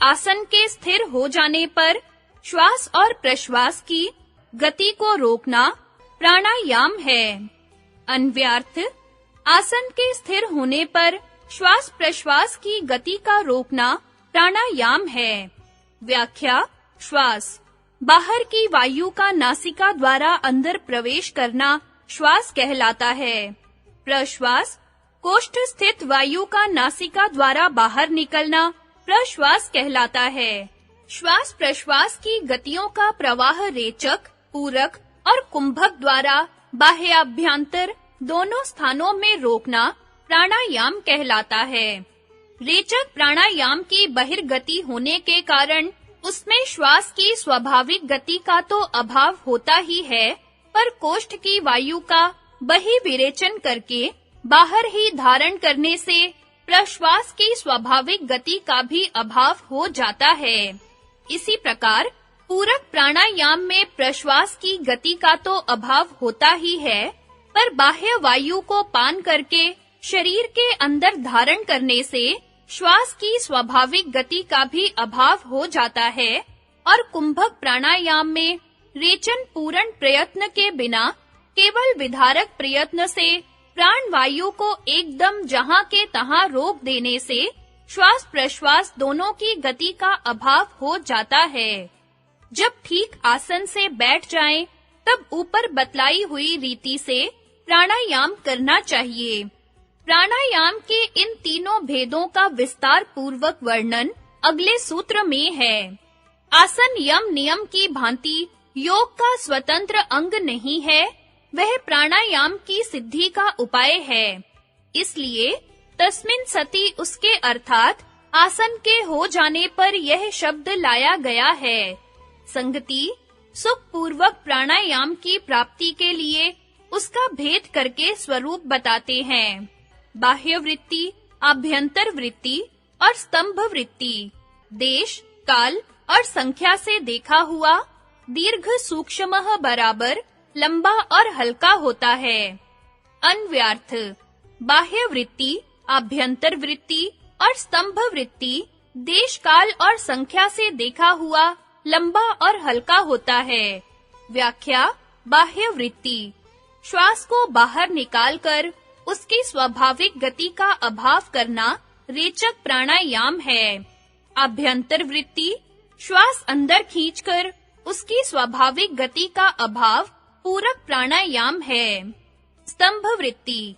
आसन के स्थिर हो जाने पर श्वास और प्रश्वास की गति को रोकना प्राणायाम है। अन्वयार्थ, आसन के स्थिर होने पर श्वास प्रश्वास की गति का रोकना प्राणायाम है। व्याख्या: श्वास, बाहर की वायु का नासिका द्वारा अंदर प्रवेश करना श्वास कहलाता है। प्रश्वास, कोष्ठ स्थित वायु का नासिका द्वारा बाहर निकलना प्रश्वास कहलाता है। श्वास प्रश्वास की गतियों का प्रवाह रेचक, पूरक और कुंभक द्वारा बाह्याभ्यंतर दोनों स्थानों में रोकना प्राणायाम कहलाता है। रेचक प्राणायाम की बहिर्गति होने के कारण उसमें श्वास की स्वाभाविक गति का तो अभाव होता ही है, पर कोष्ठ की वायु का बहिर्विरेचन करके बाहर ही धारण करने से प्रश्वास की स्वाभाविक गति का भी अभाव हो जाता है। इसी प्रकार पूरक प्राणायाम में प्रश्वास की गति का तो अभाव होता ही है, पर बाह्य वायु को पान करके शरीर के अंदर धारण करने से श्वास की स्वाभाविक गति का भी अभाव हो जाता है और कुंभक प्राणायाम में रेचन पूर्ण प्रयत्न के बिना केवल विधारक प्रयत्न से प्राण वायु को एकदम जहां के तहां रोक देने से श्वास प्रश्वास दोनों की गति का अभाव हो जाता है। जब ठीक आसन से बैठ जाएं, तब ऊपर बतलाई हुई रीति से प्राणायाम करना चाहिए। प्राणायाम के इन तीनों भेदों का विस्तार पूर्वक वर्णन अगले सूत्र में है। आसन यम नियम की भांति योग का स्वतंत्र अंग नहीं है, वह प्राणायाम की सिद्धि का उपाय है। इसलिए तस्मिन् सति उसके अर्थात आसन के हो जाने पर यह शब्द लाया गया है। संगति, सुख पूर्वक प्राणायाम की प्राप्ति के लिए उसका भेद करके स्वरूप बताते हैं। बाह्य वृत्ति, आभ्यंतर वृत्ति और स्तंभ वृत्ति देश, काल और संख्या से देखा हुआ दीर्घ सूक्ष्मः बराबर लंबा और हल्का होता है। अन्वयार्थ, बाह्य वृत्ति, आभ्यंतर वृत्ति और स्तंभ वृत्ति देश, काल और संख्या से देखा हुआ लंबा और हल्का होता है। व्याख्या: बाह्य वृत्ति, श्वास को बाहर निकालकर उसकी स्वाभाविक गति का अभाव करना रेचक प्राणायाम है। आभ्यंतर वृत्ति, श्वास अंदर खींचकर उसकी स्वाभाविक गति का अभाव पूरक प्राणायाम है। स्तंभ वृत्ति,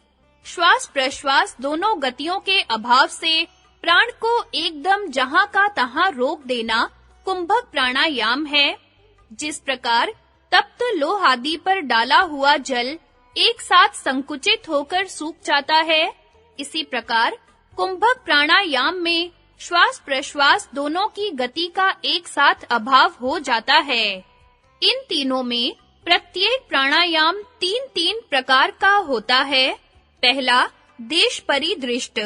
श्वास प्रश्वास दोनों गतियों के अभाव से प्राण को एकदम जहां का तहां रोक देना कुंभक प्राणायाम है। जिस प्रकार तप्त लोह आदि पर डाला हुआ जल एक साथ संकुचित होकर सूख जाता है, इसी प्रकार कुंभक प्राणायाम में श्वास प्रश्वास दोनों की गति का एक साथ अभाव हो जाता है। इन तीनों में प्रत्येक प्राणायाम तीन प्रकार का होता है। पहला, देश परिदृष्ट,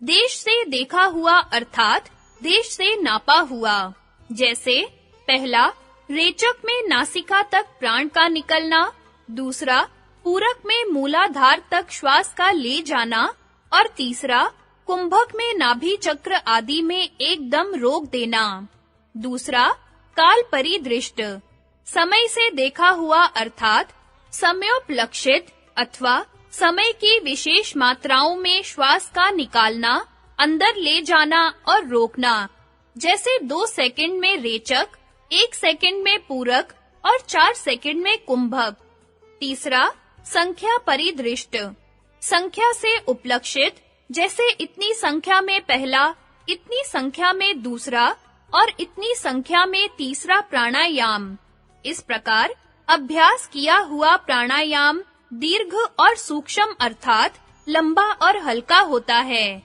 देश से देखा हुआ अर्थात देश से नापा हुआ। जैसे पहला, रेचक में नासिका तक प्राण का निकलना, दूसरा, पूरक में मूलाधार तक श्वास का ले जाना और तीसरा, कुंभक में नाभि चक्र आदि में एकदम रोक देना। दूसरा, काल परिदृष्ट, समय से देखा हुआ अर्थात समयोपलक्षित अथवा समय की विशेष मात्राओं में श्वास का निकालना, अंदर ले जाना और रोकना। जैसे 2 सेकंड में रेचक, 1 सेकंड में पूरक और 4 सेकंड में कुंभक। तीसरा, संख्या परिदृष्ट, संख्या से उपलक्षित, जैसे इतनी संख्या में पहला, इतनी संख्या में दूसरा और इतनी संख्या में तीसरा प्राणायाम। इस प्रकार अभ्यास किया हुआ प्राणायाम दीर्घ और सूक्ष्म अर्थात लंबा और हल्का होता है।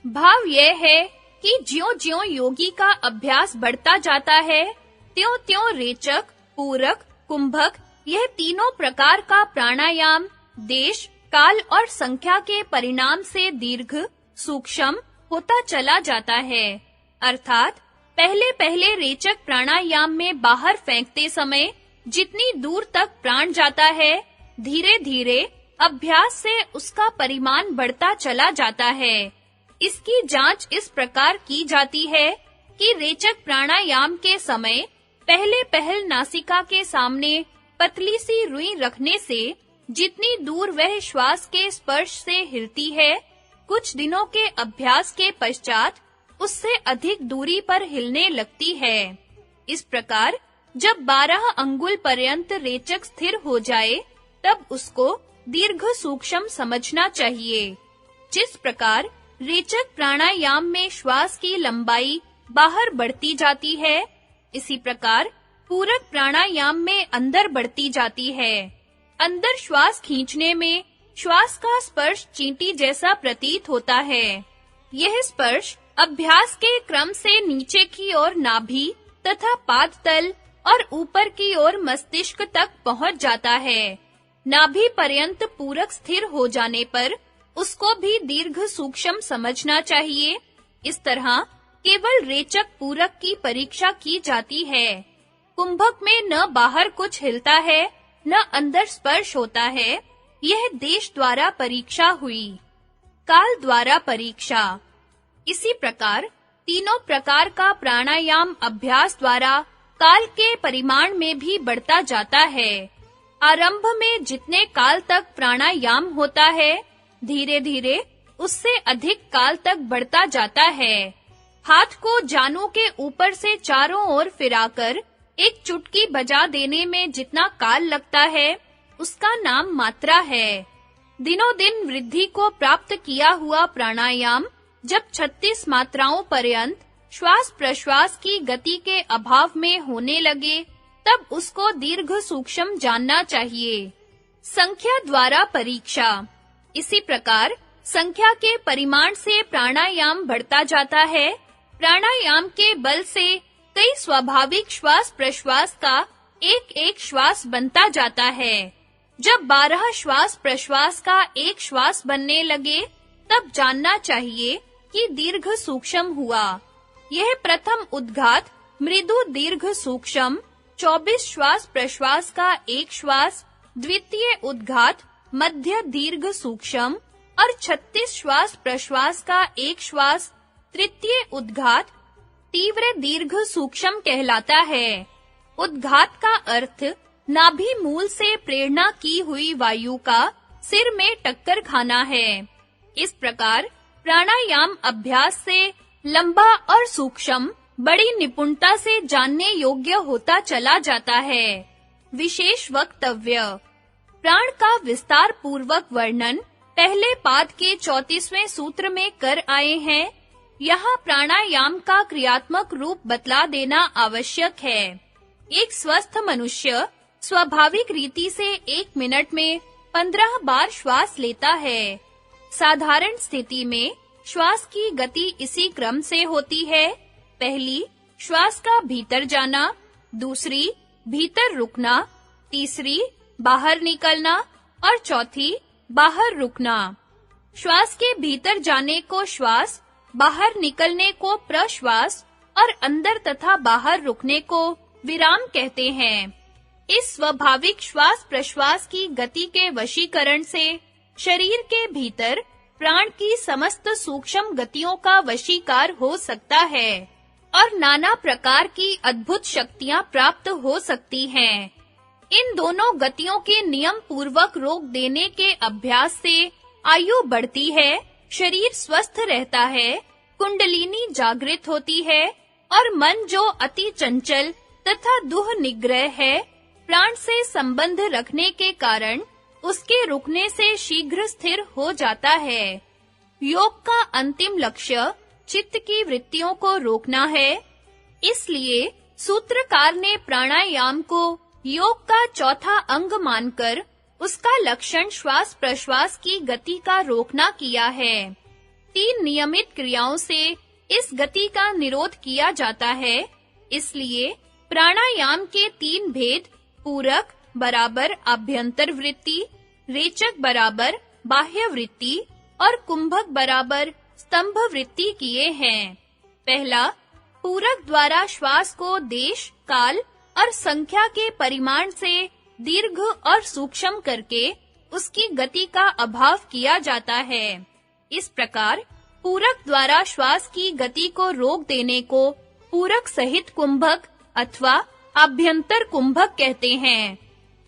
भाव यह है कि ज्यों-ज्यों योगी का अभ्यास बढ़ता जाता है, त्यों-त्यों रेचक, पूरक, कुंभक यह तीनों प्रकार का प्राणायाम देश, काल और संख्या के परिणाम से दीर्घ, सूक्ष्म होता चला जाता है। अर्थात पहले रेचक प्राणायाम में बाहर फेंकते समय जितनी दूर तक प्राण जाता है, धीरे-धीरे अभ्यास से उसका परिमाण बढ़ता चला जाता है। इसकी जांच इस प्रकार की जाती है कि रेचक प्राणायाम के समय पहले पहल नासिका के सामने पतली सी रुई रखने से जितनी दूर वह श्वास के स्पर्श से हिलती है, कुछ दिनों के अभ्यास के पश्चात उससे अधिक दूरी पर हिलने लगती है। इस प्रकार जब 12 अंगुल पर्यंत रेचक स्थिर हो जाए, तब उसको दीर्घ सूक्ष्म समझना चाहिए। जिस प्रकार रेचक प्राणायाम में श्वास की लंबाई बाहर बढ़ती जाती है, इसी प्रकार पूरक प्राणायाम में अंदर बढ़ती जाती है। अंदर श्वास खींचने में श्वास का स्पर्श चींटी जैसा प्रतीत होता है। यह स्पर्श अभ्यास के क्रम से नीचे की ओर नाभि तथा पादतल और ऊपर की ओर मस्तिष्क तक पहुंच जाता है। नाभि पर्यंत पूरक स्थिर हो जाने पर उसको भी दीर्घ सूक्ष्म समझना चाहिए। इस तरह केवल रेचक पूरक की परीक्षा की जाती है। कुंभक में न बाहर कुछ हिलता है, न अंदर स्पर्श होता है। यह देश द्वारा परीक्षा हुई। काल द्वारा परीक्षा। इसी प्रकार तीनों प्रकार का प्राणायाम अभ्यास द्वारा काल के परिमाण में भी बढ़ता जाता है। आरंभ में जितने काल तक प्राणायाम होता है, धीरे-धीरे उससे अधिक काल तक बढ़ता जाता है। हाथ को जानु के ऊपर से चारों ओर फिराकर एक चुटकी बजा देने में जितना काल लगता है, उसका नाम मात्रा है। दिनों दिन वृद्धि को प्राप्त किया हुआ प्राणायाम जब 36 मात्राओं पर्यंत श्वास प्रश्वास की गति के अभाव में होने लगे, तब उसको दीर्घ सूक्ष्म जानना चाहिए। संख्या द्वारा परीक्षा। इसी प्रकार संख्या के परिमाण से प्राणायाम बढ़ता जाता है। प्राणायाम के बल से कई स्वाभाविक श्वास प्रश्वास का एक-एक श्वास बनता जाता है। जब 12 श्वास प्रश्वास का एक श्वास बनने लगे, तब जानना चाहिए कि दीर्घ सूक्ष्म हुआ। यह प्रथम उद्घात मृदु दीर्घ सूक्ष्म 24 श्वास प्रश्वास का एक श्वास, द्वितीय उद्घात मध्य दीर्घ सूक्ष्म और 36 श्वास प्रश्वास का एक श्वास, तृतीय उद्घात तीव्र दीर्घ सूक्ष्म कहलाता है। उद्घात का अर्थ नाभि मूल से प्रेरणा की हुई वायु का सिर में टक्कर खाना है। इस प्रकार प्राणायाम अभ्यास से लंबा और सूक्ष्म बड़ी निपुणता से जानने योग्य होता चला जाता है। विशेष वक्तव्य। प्राण का विस्तार पूर्वक वर्णन पहले पाद के 34वें सूत्र में कर आए हैं। यहाँ प्राणायाम का क्रियात्मक रूप बतला देना आवश्यक है। एक स्वस्थ मनुष्य स्वाभाविक रीति से 1 मिनट में 15 बार श्वास लेता है। साधारण स्थिति में श्वास की गति इसी क्रम से होती है। पहली, श्वास का भीतर जाना, दूसरी, भीतर रुकना, तीसरी, बाहर निकलना और चौथी, बाहर रुकना। श्वास के भीतर जाने को श्वास, बाहर निकलने को प्रश्वास और अंदर तथा बाहर रुकने को विराम कहते हैं। इस स्वाभाविक श्वास प्रश्वास की गति के वशीकरण से शरीर के भीतर प्राण की समस्त सूक्ष्म गतियों का वशीकार हो सकता है और नाना प्रकार की अद्भुत शक्तियां प्राप्त हो सकती हैं। इन दोनों गतियों के नियम पूर्वक रोक देने के अभ्यास से आयु बढ़ती है, शरीर स्वस्थ रहता है, कुंडलिनी जागृत होती है और मन जो अति चंचल तथा दुह निग्रह है, प्राण से संबंध रखने के कारण उसके रुकने से शीघ्र स्थिर हो जाता है। योग का अंतिम लक्ष्य चित्त की वृत्तियों को रोकना है। इसलिए सूत्रकार ने प्राणायाम को योग का चौथा अंग मानकर उसका लक्षण श्वास प्रश्वास की गति का रोकना किया है। 3 नियमित क्रियाओं से इस गति का निरोध किया जाता है। इसलिए प्राणायाम के 3 भेद पूरक बराबर आभ्यंतर वृत्ति, रेचक बराबर बाह्य वृत्ति और कुंभक बराबर स्तंभ वृत्ति किए हैं। पहला, पूरक द्वारा श्वास को देश, काल और संख्या के परिमाण से दीर्घ और सूक्ष्म करके उसकी गति का अभाव किया जाता है। इस प्रकार पूरक द्वारा श्वास की गति को रोक देने को पूरक सहित कुंभक अथवा आभ्यंतर कुंभक कहते हैं।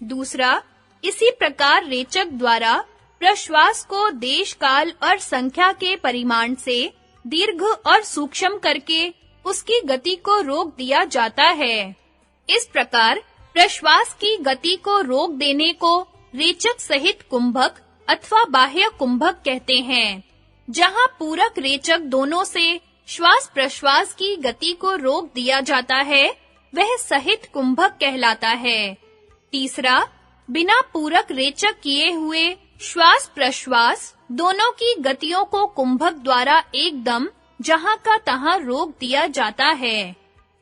दूसरा, इसी प्रकार रेचक द्वारा प्रश्वास को देश, काल और संख्या के परिमाण से दीर्घ और सूक्ष्म करके उसकी गति को रोक दिया जाता है। इस प्रकार प्रश्वास की गति को रोक देने को रेचक सहित कुंभक अथवा बाह्य कुंभक कहते हैं। जहां पूरक रेचक दोनों से श्वास प्रश्वास की गति को रोक दिया जाता है, वह सहित कुंभक कहलाता है। तीसरा, बिना पूरक रेचक किए हुए श्वास प्रश्वास दोनों की गतियों को कुंभक द्वारा एकदम जहां का तहां रोक दिया जाता है।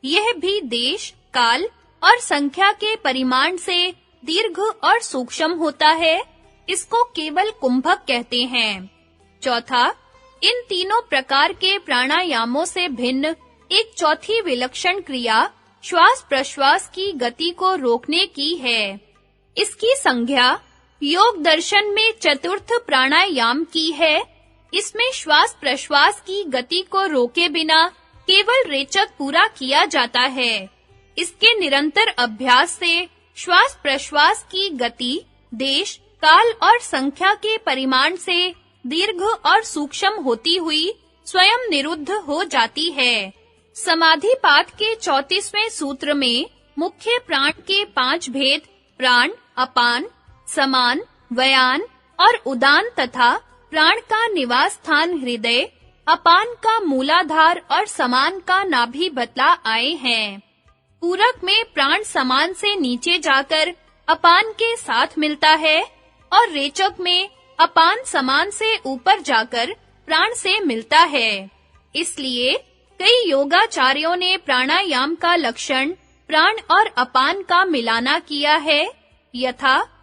यह भी देश, काल और संख्या के परिमाण से दीर्घ और सूक्ष्म होता है। इसको केवल कुंभक कहते हैं। चौथा, इन तीनों प्रकार के प्राणायामों से भिन्न एक चौथी विलक्षण क्रिया श्वास प्रश्वास की गति को रोकने की है। इसकी संज्ञा योग दर्शन में चतुर्थ प्राणायाम की है। इसमें श्वास प्रश्वास की गति को रोके बिना केवल रेचक पूरा किया जाता है। इसके निरंतर अभ्यास से श्वास प्रश्वास की गति देश, काल और संख्या के परिमाण से दीर्घ और सूक्ष्म होती हुई स्वयं निरुद्ध हो जाती है। समाधिपात के 34वें सूत्र में मुख्य प्राण के 5 भेद प्राण, अपान, समान, व्यान और उदान तथा प्राण का निवास स्थान हृदय, अपान का मूलाधार और समान का नाभि बतला आए हैं। पूरक में प्राण समान से नीचे जाकर अपान के साथ मिलता है और रेचक में अपान समान से ऊपर जाकर प्राण से मिलता है। इसलिए कई योगाचार्यों ने प्राणायाम का लक्षण प्राण और अपान का मिलाना किया है। यथा